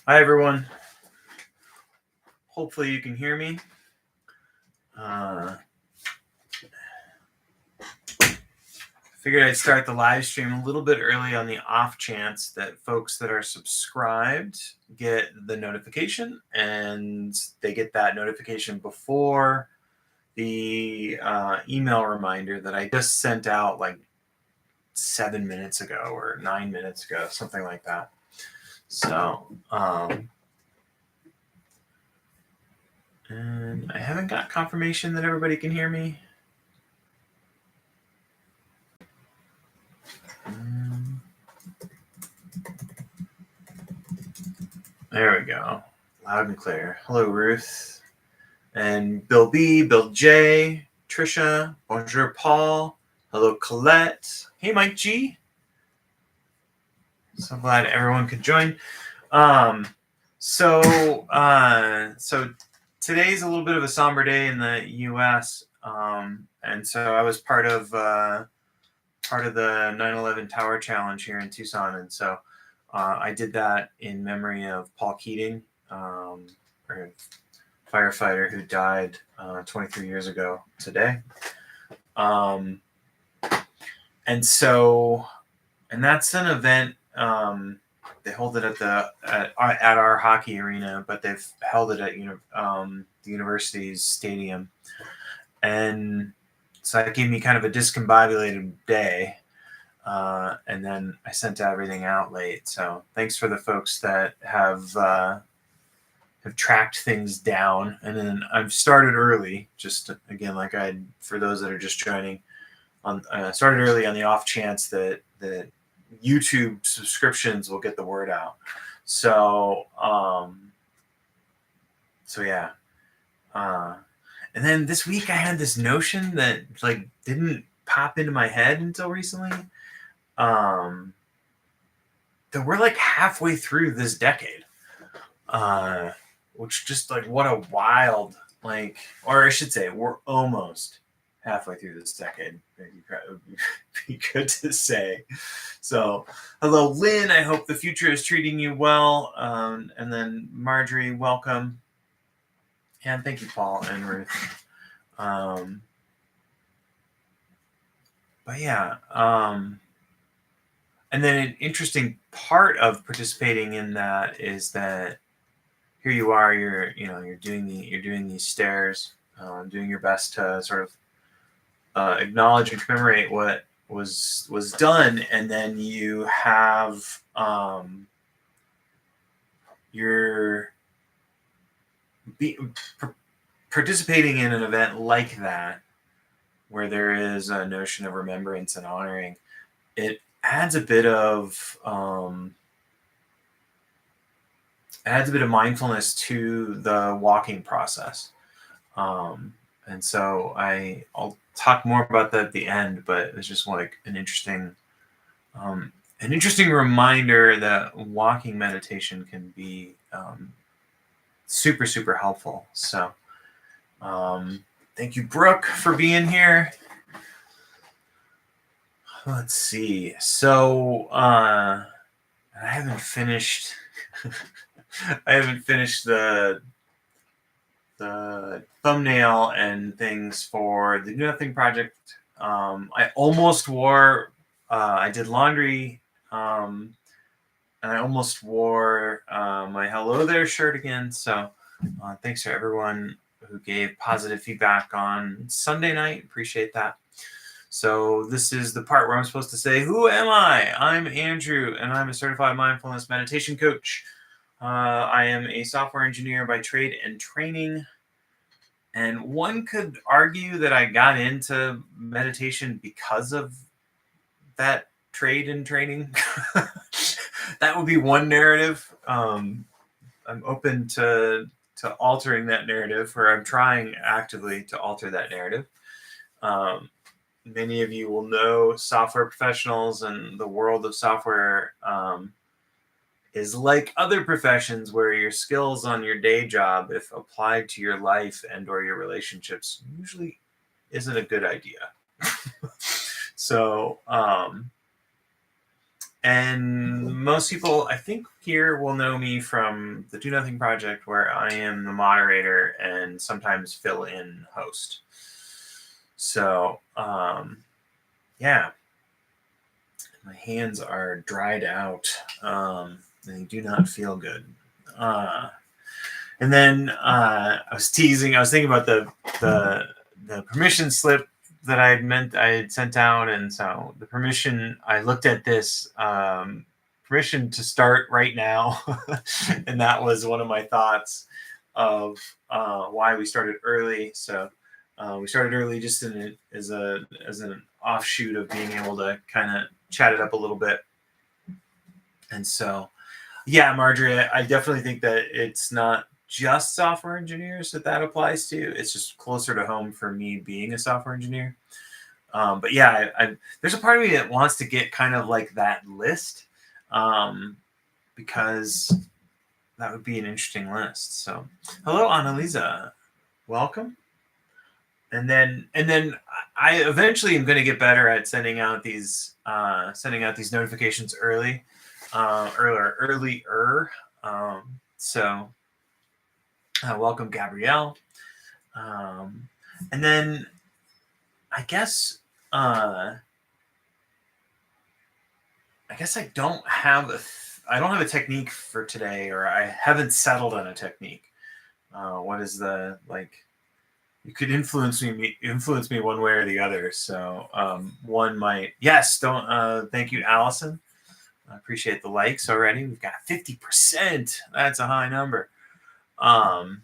Hi, everyone. Hopefully you can hear me. Figured I'd start the live stream a little bit early on the off chance that folks that are subscribed get the notification, and they get that notification before the email reminder that I just sent out like 7 minutes ago or 9 minutes ago, something like that. So, and I haven't got confirmation that everybody can hear me. There we go. Loud and clear. Hello, Ruth. And Bill B, Bill J, Trisha, bonjour, Paul. Hello, Colette. Hey, Mike G. So glad everyone could join. So today's a little bit of a somber day in the U.S. And so I was part of the 9/11 Tower Challenge here in Tucson, and so I did that in memory of Paul Keating, a firefighter who died 23 years ago today. And that's an event. They hold it at our hockey arena, but they've held it at the university's stadium, and so that gave me kind of a discombobulated day. And then I sent everything out late. So thanks for the folks that have tracked things down. And then I've started early, just again, like for those that are just joining, started early on the off chance that YouTube subscriptions will get the word out. So yeah. And then this week I had this notion that like didn't pop into my head until recently. That we're like halfway through this decade, which just like what a wild, like, or I should say we're almost halfway through this decade. It would be good to say. So hello, Lynn, I hope the future is treating you well. And then Marjorie, welcome. And thank you, Paul and Ruth. But yeah, and then an interesting part of participating in that is that here you are, you're doing these stairs, doing your best to sort of acknowledge and commemorate what was done, and then you have you're participating in an event like that where there is a notion of remembrance and honoring. It adds a bit of mindfulness to the walking process. And so I'll talk more about that at the end, but it's just like an interesting reminder that walking meditation can be super, super helpful. So thank you, Brooke, for being here. Let's see. So I haven't finished the thumbnail and things for the Do Nothing project. I almost wore, I did laundry, and I almost wore my Hello There shirt again. So thanks to everyone who gave positive feedback on Sunday night. Appreciate that. So this is the part where I'm supposed to say, who am I? I'm Andrew, and I'm a certified mindfulness meditation coach. I am a software engineer by trade and training. And one could argue that I got into meditation because of that trade and training. That would be one narrative. I'm open to altering that narrative, or I'm trying actively to alter that narrative. Many of you will know software professionals, and the world of software is like other professions where your skills on your day job, if applied to your life and or your relationships, usually isn't a good idea. So And most people, I think, here will know me from the Do Nothing Project, where I am the moderator and sometimes fill in host. So, yeah, my hands are dried out. They do not feel good. And then I was teasing. I was thinking about the permission slip that I had sent out, and so the permission. I looked at this permission to start right now, and that was one of my thoughts of why we started early. So we started early just as an offshoot of being able to kind of chat it up a little bit, and so. Yeah, Marjorie, I definitely think that it's not just software engineers that applies to. It's just closer to home for me being a software engineer. But yeah, there's a part of me that wants to get kind of like that list because that would be an interesting list. So, hello, Annalisa, welcome. And then I eventually am going to get better at sending out these notifications earlier. So welcome, Gabrielle. And then I guess I don't have a technique for today, or I haven't settled on a technique. What is the like? You could influence me one way or the other. So one might, yes. Don't thank you, Allison. I appreciate the likes already. We've got 50%. That's a high number. I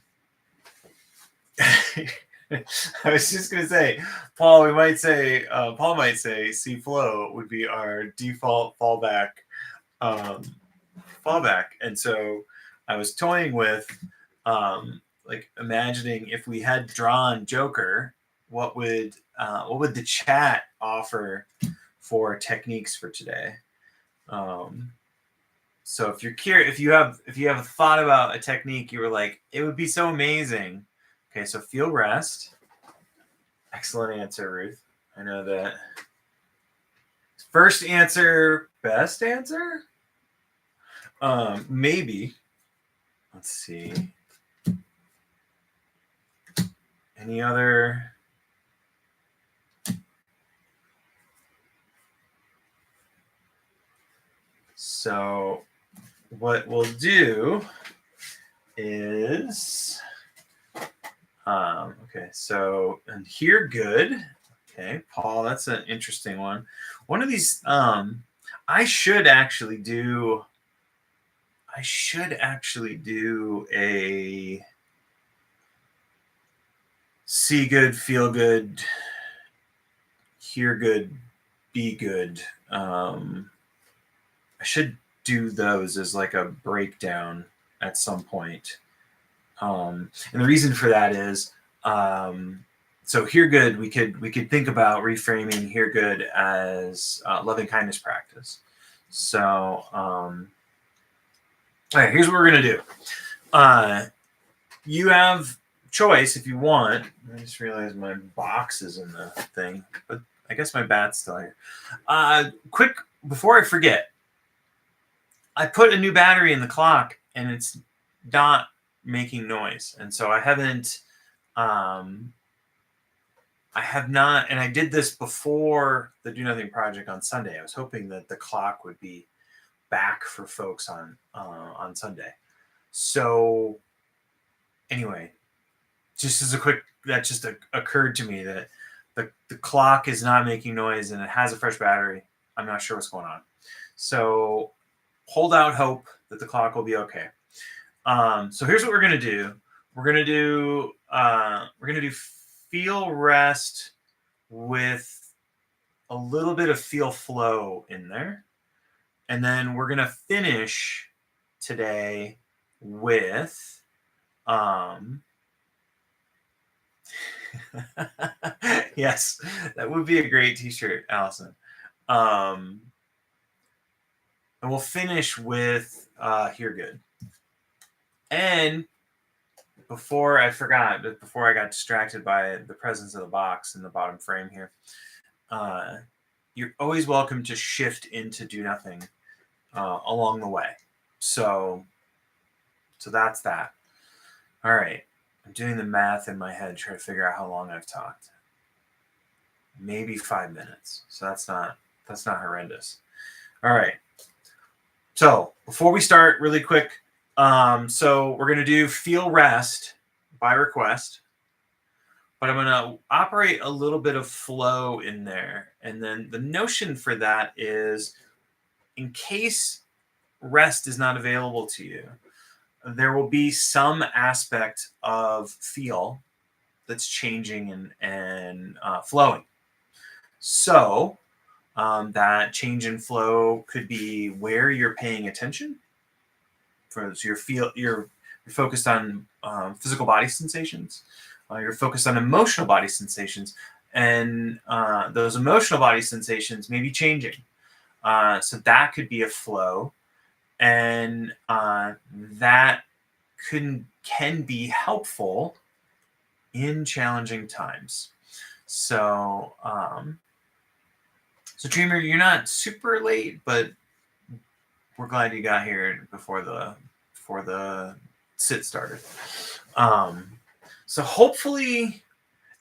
was just gonna say, Paul might say C flow would be our default fallback. And so I was toying with like imagining if we had drawn Joker, what would the chat offer for techniques for today? So if you're curious, if you have thought about a technique, you were like, it would be so amazing. Okay, so feel rest. Excellent answer, Ruth. I know that. First answer, best answer? Maybe. Let's see. Any other? So what we'll do is, okay, so, and here, good. Okay, Paul, that's an interesting one. One of these, I should actually do a see good, feel good, hear good, be good. I should do those as like a breakdown at some point. And the reason for that is, so hear good, we could think about reframing hear good as loving kindness practice. So, all right, here's what we're gonna do. You have choice if you want. I just realized my box is in the thing, but I guess my bat's still here. Quick, before I forget, I put a new battery in the clock and it's not making noise, and so I have not, and I did this before the Do Nothing Project on Sunday. I was hoping that the clock would be back for folks on Sunday. So anyway, just as a quick, that just occurred to me that the clock is not making noise and it has a fresh battery. I'm not sure what's going on. So hold out hope that the clock will be okay. So here's what we're gonna do. We're gonna do feel rest with a little bit of feel flow in there, and then we're gonna finish today with yes, that would be a great t-shirt, Allison. And we'll finish with Hear Good. And before I got distracted by the presence of the box in the bottom frame here, you're always welcome to shift into Do Nothing along the way. So that's that. All right. I'm doing the math in my head, trying to figure out how long I've talked. Maybe 5 minutes. So that's not horrendous. All right. So before we start, really quick, so we're gonna do feel rest by request, but I'm gonna operate a little bit of flow in there, and then the notion for that is, in case rest is not available to you, there will be some aspect of feel that's changing and flowing. So that change in flow could be where you're paying attention. So you're focused on physical body sensations. You're focused on emotional body sensations, and those emotional body sensations may be changing. So that could be a flow, and that can be helpful in challenging times. So, Dreamer, you're not super late, but we're glad you got here before the sit started. So hopefully,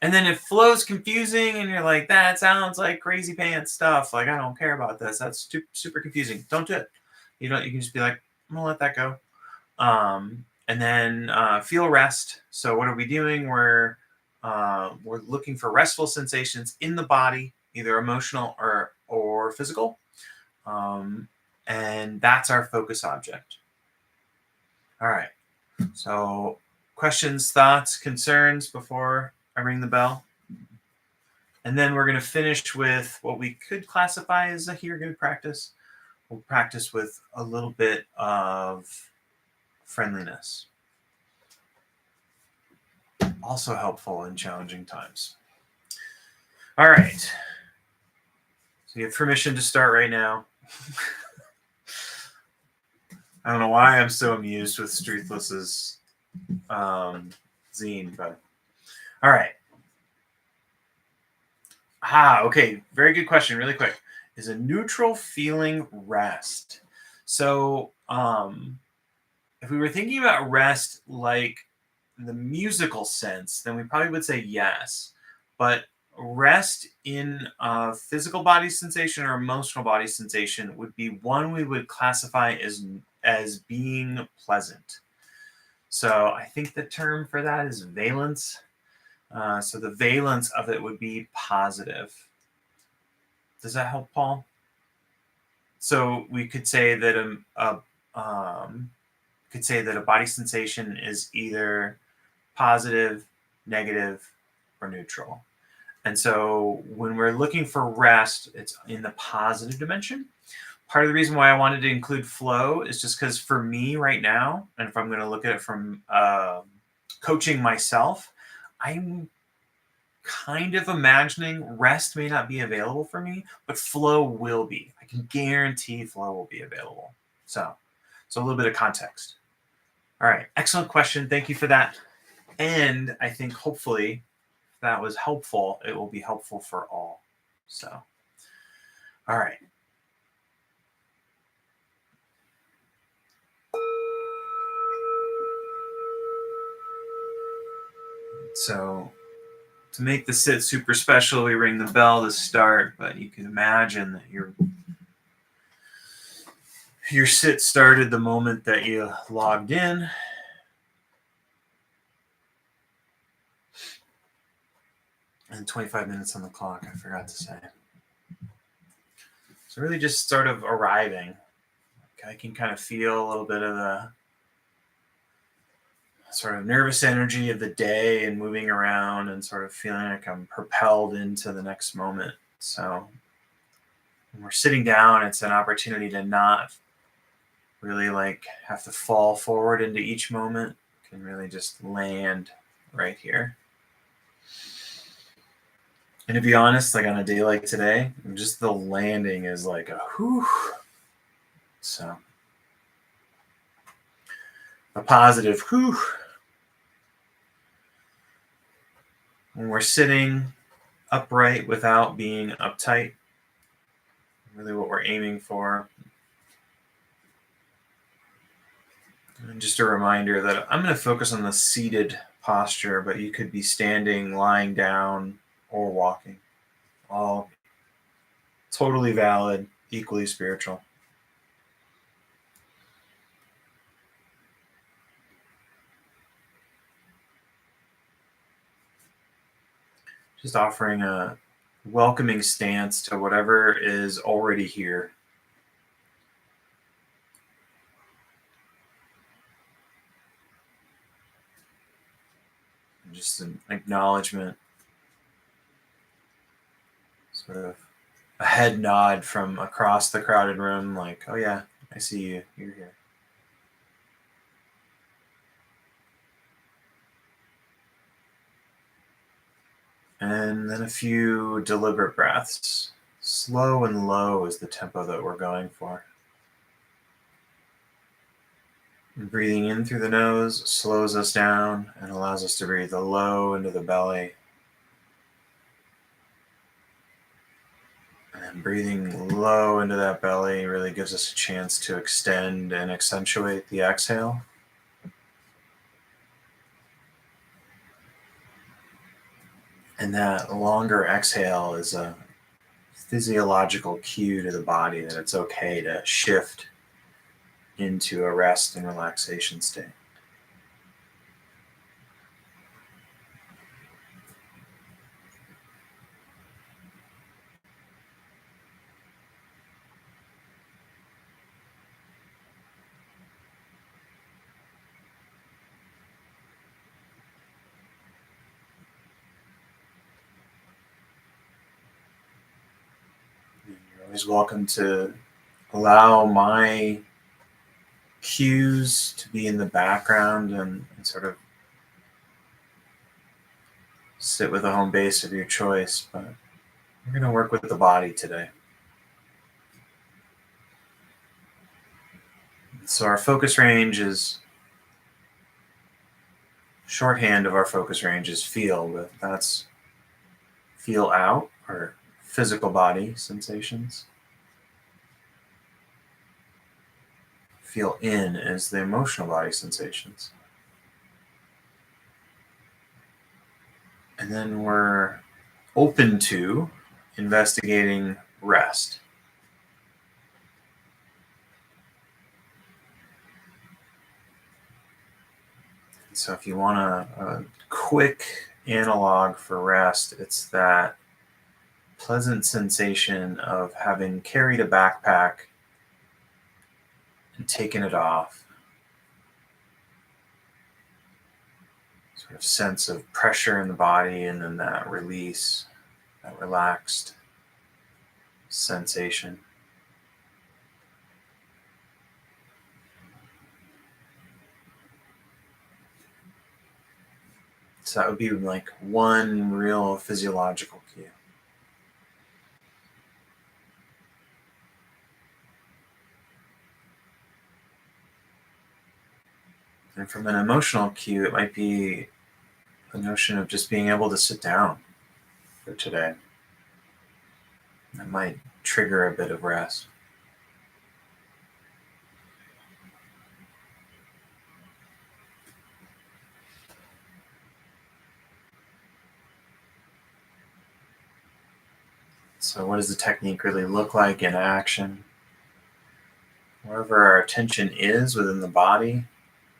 and then if flow's confusing and you're like, that sounds like crazy pants stuff, like I don't care about this, that's super confusing, don't do it. You can just be like, I'm gonna let that go. And then feel rest. So what are we doing? We're looking for restful sensations in the body, either emotional or physical, and that's our focus object. All right. So questions, thoughts, concerns before I ring the bell, and then we're going to finish with what we could classify as a here good practice. We'll practice with a little bit of friendliness. Also helpful in challenging times. All right. So you have permission to start right now. I don't know why I'm so amused with Struthless's zine, but all right. Okay. Very good question. Really quick. Is a neutral feeling rest? So if we were thinking about rest like the musical sense, then we probably would say yes. But rest in a physical body sensation or emotional body sensation would be one we would classify as being pleasant. So I think the term for that is valence. So the valence of it would be positive. Does that help, Paul? So we could say that a body sensation is either positive, negative, or neutral. And so when we're looking for rest, it's in the positive dimension. Part of the reason why I wanted to include flow is just because for me right now, and if I'm going to look at it from coaching myself, I'm kind of imagining rest may not be available for me, but flow will be. I can guarantee flow will be available. So a little bit of context. All right, excellent question. Thank you for that. And I think hopefully that was helpful. It will be helpful for all. So, all right. So to make the sit super special, we ring the bell to start, but you can imagine that your sit started the moment that you logged in. And 25 minutes on the clock, I forgot to say. So really just sort of arriving. I can kind of feel a little bit of the sort of nervous energy of the day and moving around and sort of feeling like I'm propelled into the next moment. So when we're sitting down, it's an opportunity to not really like have to fall forward into each moment. You can really just land right here. And to be honest, like on a day like today, just the landing is like a whew. So a positive whew. When we're sitting upright without being uptight, really what we're aiming for. And just a reminder that I'm going to focus on the seated posture, but you could be standing, lying down, or walking. All totally valid, equally spiritual. Just offering a welcoming stance to whatever is already here. Just an acknowledgement, sort of a head nod from across the crowded room, like, oh yeah, I see you, you're here. And then a few deliberate breaths. Slow and low is the tempo that we're going for. And breathing in through the nose slows us down and allows us to breathe low into the belly. And breathing low into that belly really gives us a chance to extend and accentuate the exhale. And that longer exhale is a physiological cue to the body that it's okay to shift into a rest and relaxation state. And you're always welcome to allow my cues to be in the background and sort of sit with a home base of your choice, but we're going to work with the body today. So our focus range is shorthand of our focus range is feel, but that's feel out or physical body sensations. Feel in is the emotional body sensations. And then we're open to investigating rest. So if you want a quick analog for rest, it's that pleasant sensation of having carried a backpack and taken it off. Sort of sense of pressure in the body and then that release, that relaxed sensation. So that would be like one real physiological cue. And from an emotional cue, it might be the notion of just being able to sit down for today. That might trigger a bit of rest. So, what does the technique really look like in action? Wherever our attention is within the body,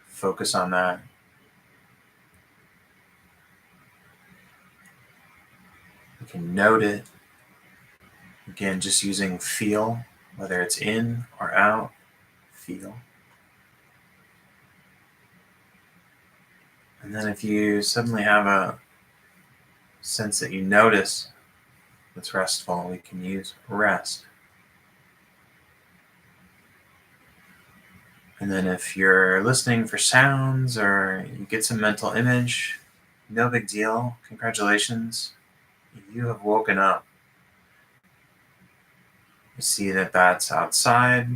focus on that. You can note it. Again, just using feel, whether it's in or out, feel. And then if you suddenly have a sense that you notice that's restful, we can use rest. And then if you're listening for sounds or you get some mental image, no big deal. Congratulations. You have woken up. You see that that's outside,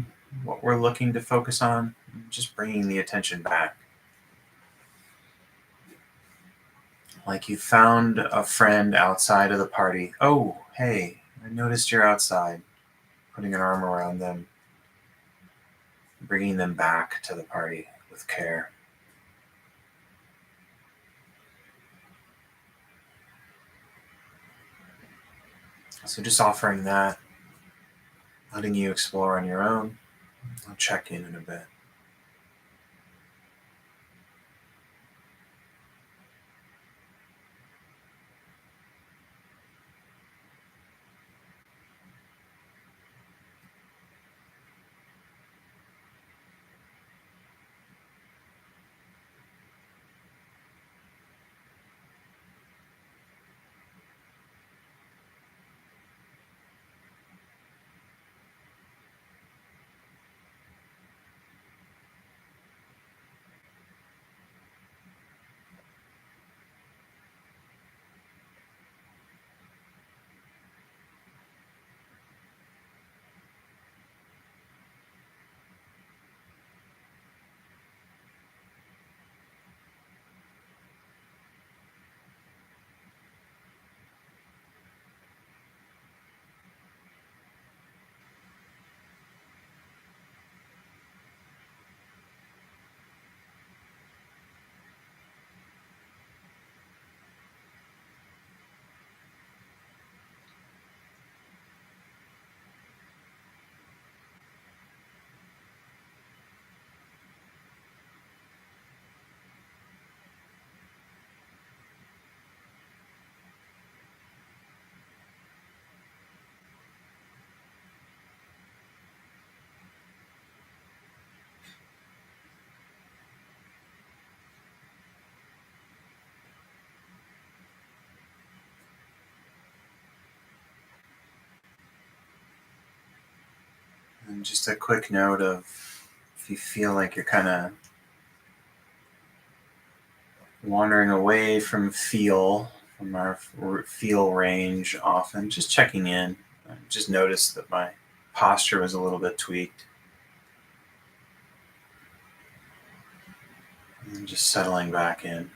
what we're looking to focus on, just bringing the attention back. Like you found a friend outside of the party. Oh, hey, I noticed you're outside. Putting an arm around them, bringing them back to the party with care. So just offering that, letting you explore on your own. I'll check in a bit. And just a quick note of if you feel like you're kind of wandering away from our feel range often, just checking in. I just noticed that my posture was a little bit tweaked. And just settling back in.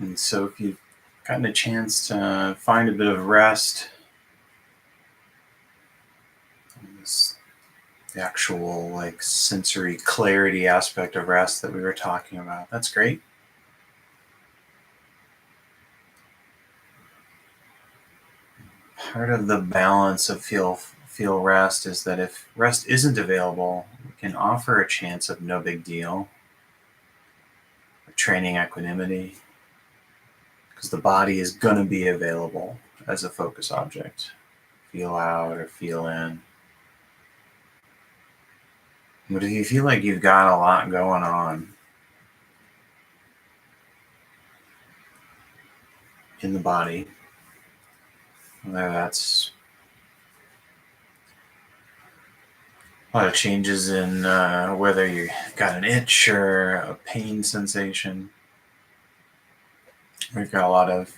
And so if you've gotten a chance to find a bit of rest, this, the actual like sensory clarity aspect of rest that we were talking about, that's great. Part of the balance of feel rest is that if rest isn't available, we can offer a chance of no big deal, training equanimity, because the body is going to be available as a focus object. Feel out or feel in. But if you feel like you've got a lot going on in the body, whether that's a lot of changes in whether you got an itch or a pain sensation, we've got a lot of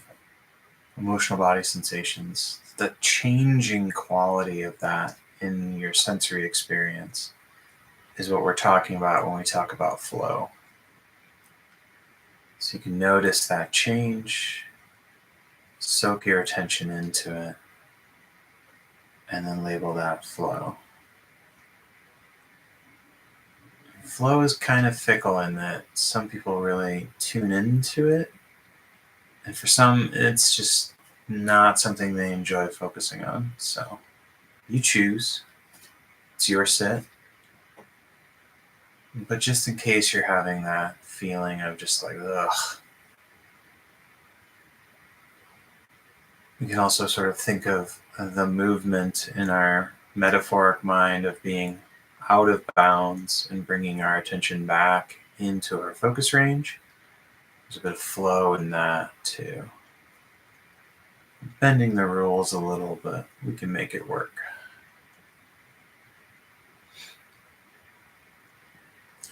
emotional body sensations, the changing quality of that in your sensory experience is what we're talking about when we talk about flow. So you can notice that change, soak your attention into it, and then label that flow. Flow is kind of fickle in that some people really tune into it, and for some, it's just not something they enjoy focusing on. So you choose. It's your set. But just in case you're having that feeling of just like, ugh, we can also sort of think of the movement in our metaphoric mind of being out of bounds and bringing our attention back into our focus range. There's a bit of flow in that too. Bending the rules a little, but we can make it work.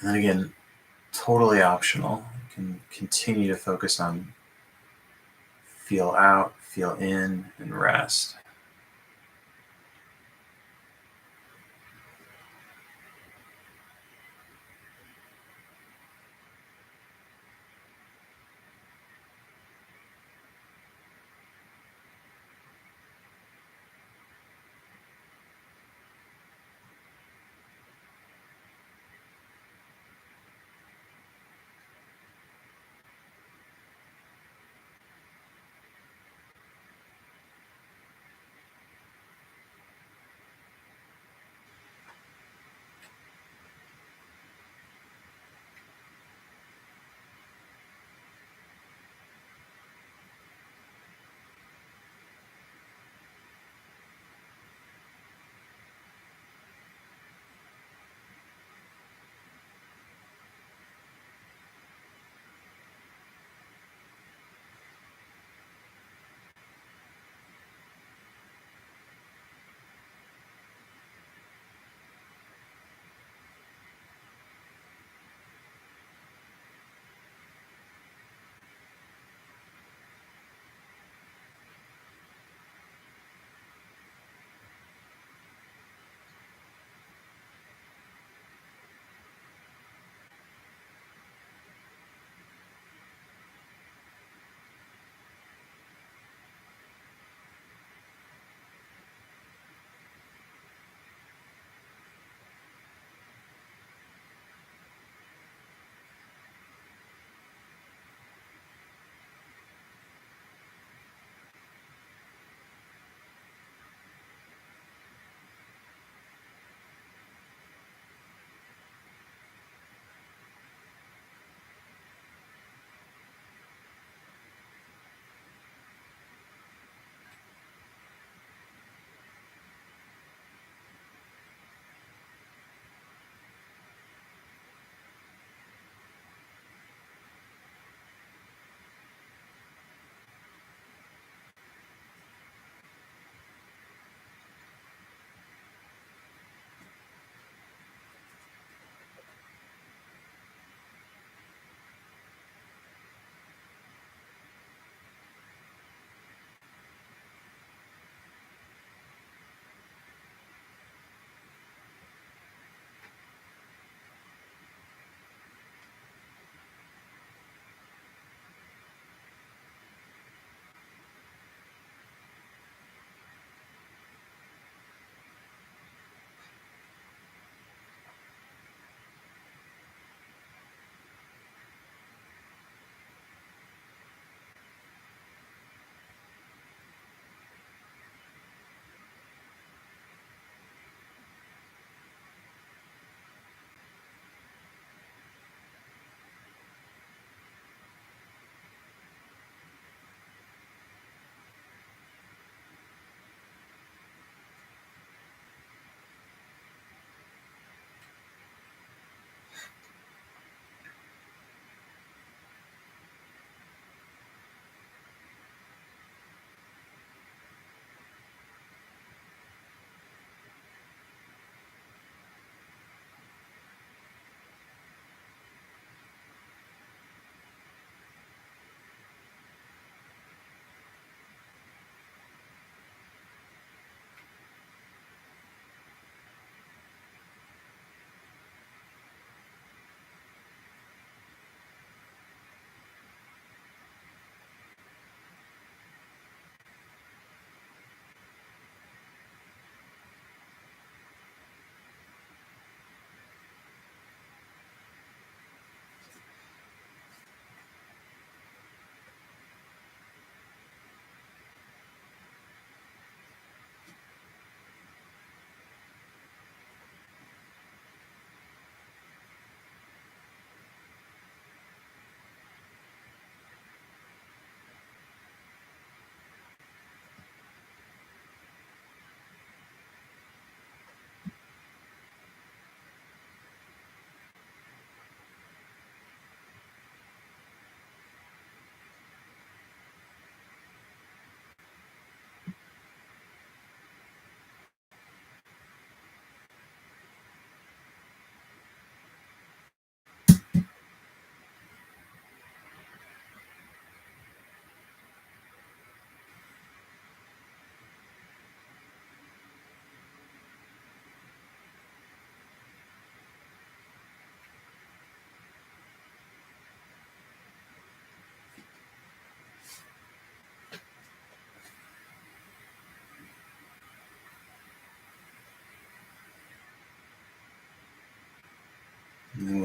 And then again, totally optional. You can continue to focus on feel out, feel in, and rest.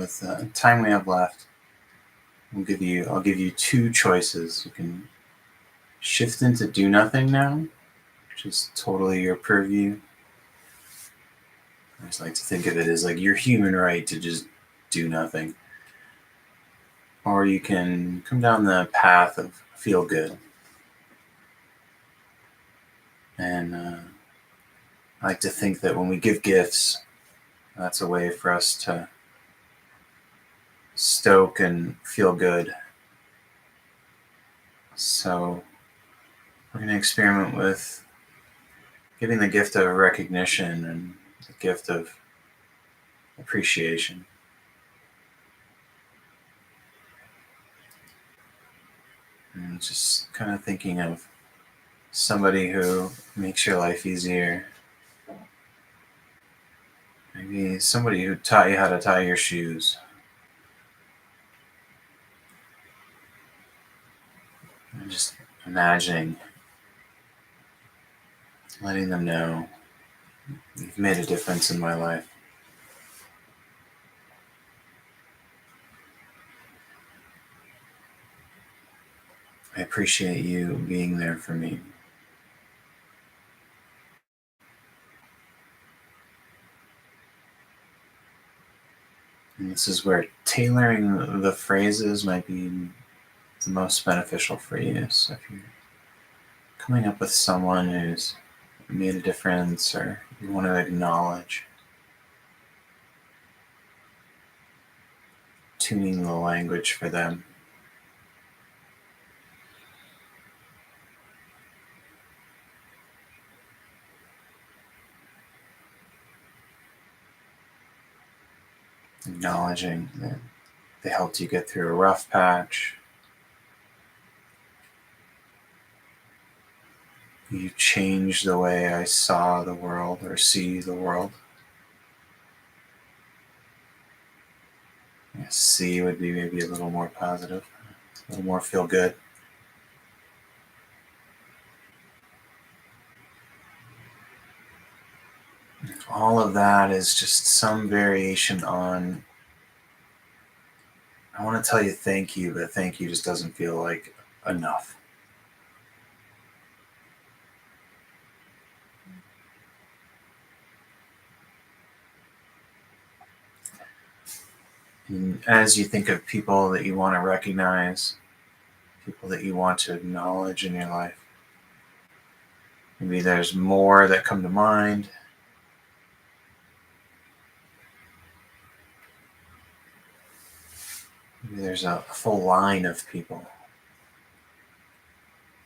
with the time we have left, I'll give you two choices. You can shift into do nothing now, which is totally your purview. I just like to think of it as like your human right to just do nothing. Or you can come down the path of feel good. And I like to think that when we give gifts, that's a way for us to stoke and feel good. So we're going to experiment with giving the gift of recognition and the gift of appreciation. And just kind of thinking of somebody who makes your life easier. Maybe somebody who taught you how to tie your shoes. And just imagining letting them know you've made a difference in my life. I appreciate you being there for me. And this is where tailoring the phrases might be the most beneficial for you. So if you're coming up with someone who's made a difference or you want to acknowledge, tuning the language for them. Acknowledging that they helped you get through a rough patch. You changed the way I saw the world or see the world. I guess see would be maybe a little more positive, a little more feel good. All of that is just some variation on, I want to tell you thank you, but thank you just doesn't feel like enough. And as you think of people that you want to recognize, people that you want to acknowledge in your life, maybe there's more that come to mind. Maybe there's a full line of people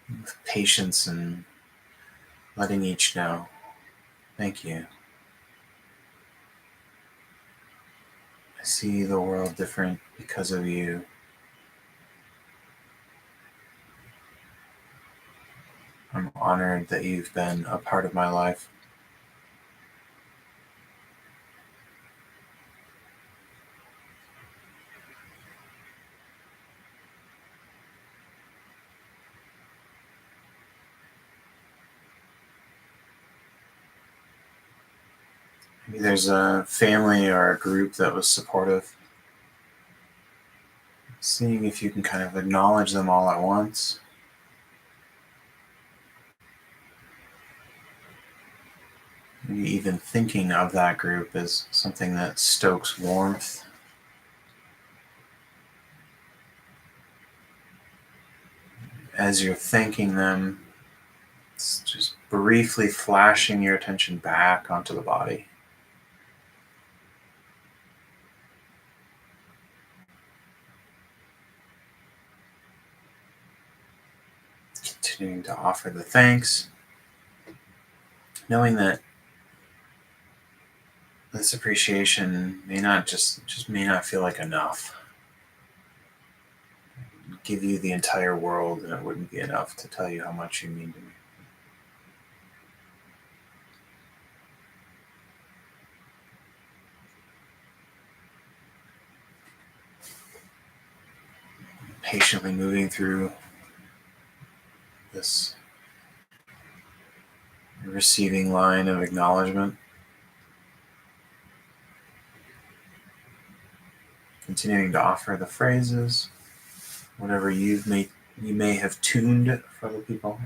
with patience and letting each know, thank you. I see the world different because of you. I'm honored that you've been a part of my life. Maybe there's a family or a group that was supportive. Seeing if you can kind of acknowledge them all at once. Maybe even thinking of that group as something that stokes warmth. As you're thanking them, it's just briefly flashing your attention back onto the body. Continuing to offer the thanks, knowing that this appreciation may not just may not feel like enough. Give you the entire world and it wouldn't be enough to tell you how much you mean to me. Patiently moving through this receiving line of acknowledgement. continuing to offer the phrases, whatever you may have tuned for other people.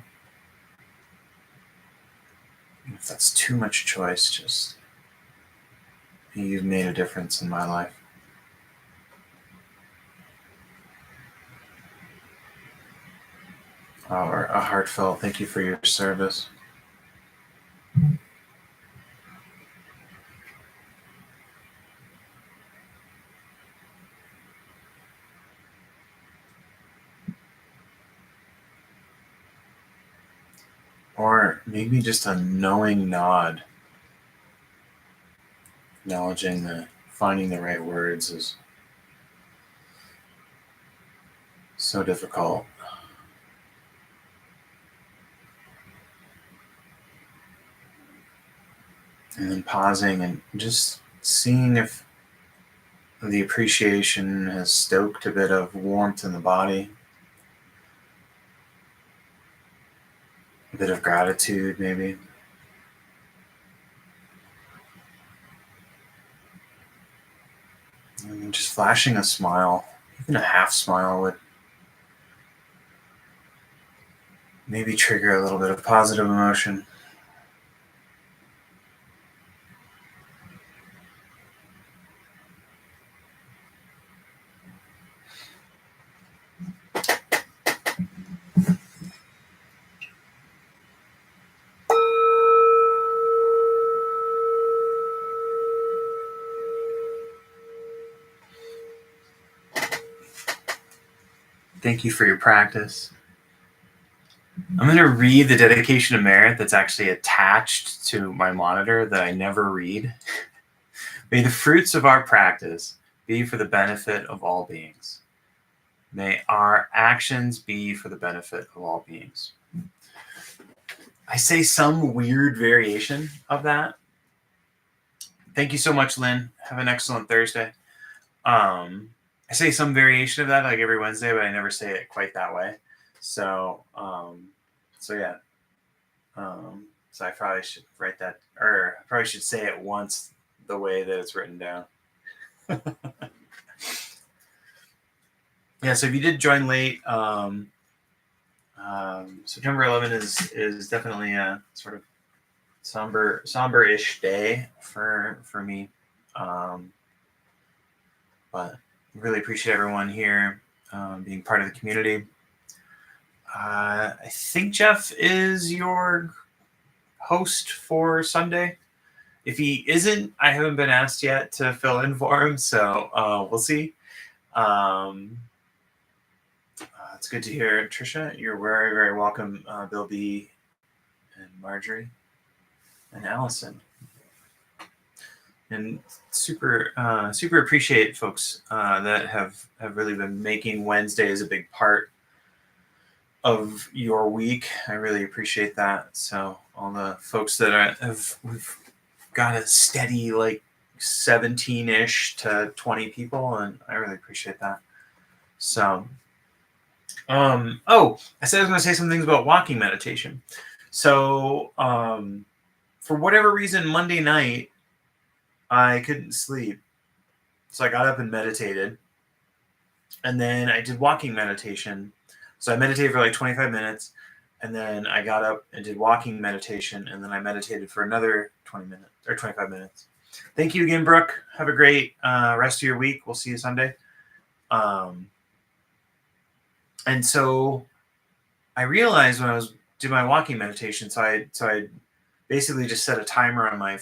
If that's too much choice, just you've made a difference in my life. Or a heartfelt thank you for your service. Or maybe just a knowing nod. Acknowledging that finding the right words is so difficult. And then pausing and just seeing if the appreciation has stoked a bit of warmth in the body, a bit of gratitude maybe. And just flashing a smile, even a half smile, would maybe trigger a little bit of positive emotion. Thank you for your practice. I'm going to read the dedication of merit that's actually attached to my monitor that I never read. May the fruits of our practice be for the benefit of all beings. May our actions be for the benefit of all beings. I say some weird variation of that. Thank you so much, Lynn. Have an excellent Thursday. I say some variation of that like every Wednesday, but I never say it quite that way. So yeah. So I probably should write that, or I probably should say it once the way that it's written down. Yeah, so if you did join late, September 11th is definitely a sort of somber-ish day for me. But really appreciate everyone here being part of the community. I think Jeff is your host for Sunday. If he isn't, I haven't been asked yet to fill in for him, so we'll see. It's good to hear, Trisha. You're very, very welcome, Bill B. and Marjorie and Allison. And super appreciate folks that have really been making Wednesdays a big part of your week. I really appreciate that. So all the folks that we've got a steady like 17-ish to 20 people, and I really appreciate that. So I said I was going to say some things about walking meditation. So for whatever reason, Monday night I couldn't sleep, so I got up and meditated, and then I did walking meditation. So I meditated for like 25 minutes, and then I got up and did walking meditation, and then I meditated for another 20 minutes or 25 minutes. Thank you again, Brooke. Have a great rest of your week. We'll see you Sunday. And so I realized when I was doing my walking meditation, so I basically just set a timer on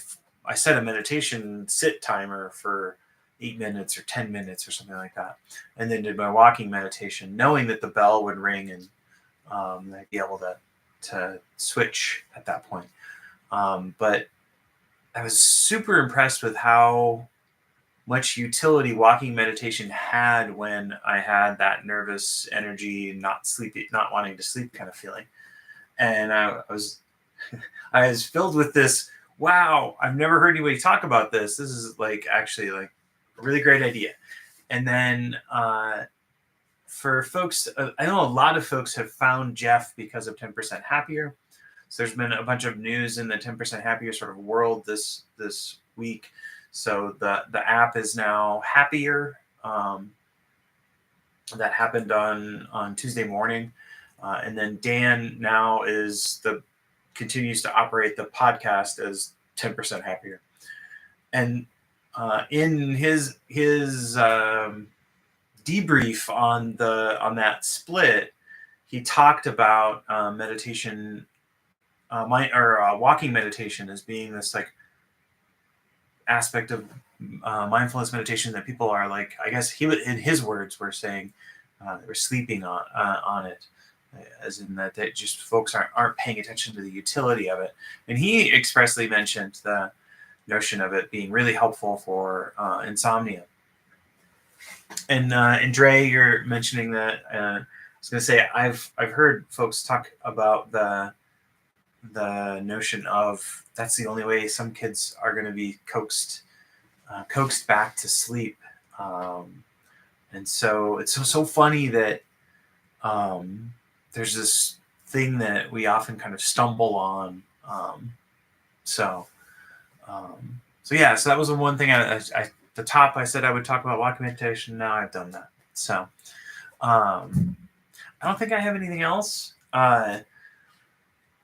I set a meditation sit timer for 8 minutes or 10 minutes or something like that, and then did my walking meditation, knowing that the bell would ring and I'd be able to switch at that point. But I was super impressed with how much utility walking meditation had when I had that nervous energy, not wanting to sleep kind of feeling. And I was filled with this, wow, I've never heard anybody talk about this. This is like actually like a really great idea. And then for folks, I know a lot of folks have found Jeff because of 10% Happier. So there's been a bunch of news in the 10% Happier sort of world this week. So the app is now Happier. that happened on Tuesday morning, and then Dan now continues to operate the podcast as 10% Happier, and in his debrief on that split, he talked about meditation, walking meditation as being this like aspect of mindfulness meditation that people are like, I guess he in his words were saying they were sleeping on it, as in that they just folks aren't paying attention to the utility of it. And he expressly mentioned the notion of it being really helpful for insomnia. And Dre, you're mentioning that. I was going to say I've heard folks talk about the notion of that's the only way some kids are going to be coaxed back to sleep, and so it's so funny that there's this thing that we often kind of stumble on. So yeah, so that was the one thing at the top I said I would talk about walking meditation. Now I've done that. So I don't think I have anything else.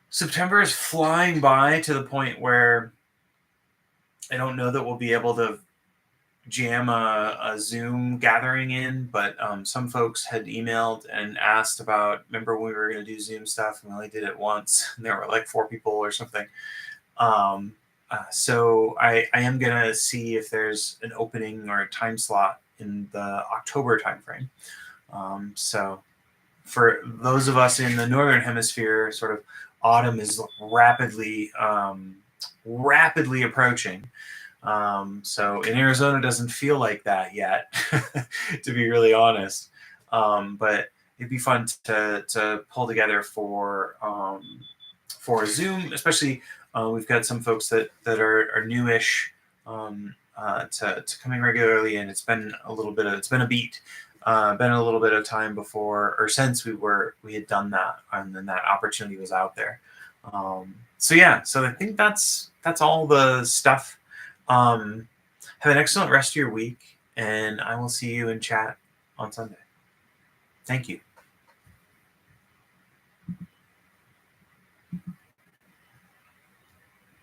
September is flying by to the point where I don't know that we'll be able to jam a Zoom gathering in, but some folks had emailed and asked about, remember when we were going to do Zoom stuff, and we only did it once, and there were like 4 people or something. So I am going to see if there's an opening or a time slot in the October timeframe. So for those of us in the Northern Hemisphere, sort of autumn is rapidly approaching. So in Arizona, it doesn't feel like that yet, to be really honest. But it'd be fun to pull together for Zoom, especially we've got some folks that are newish to coming regularly, and it's been a little bit of time before or since we had done that, and then that opportunity was out there. So I think that's all the stuff. Have an excellent rest of your week, and I will see you in chat on Sunday. Thank you.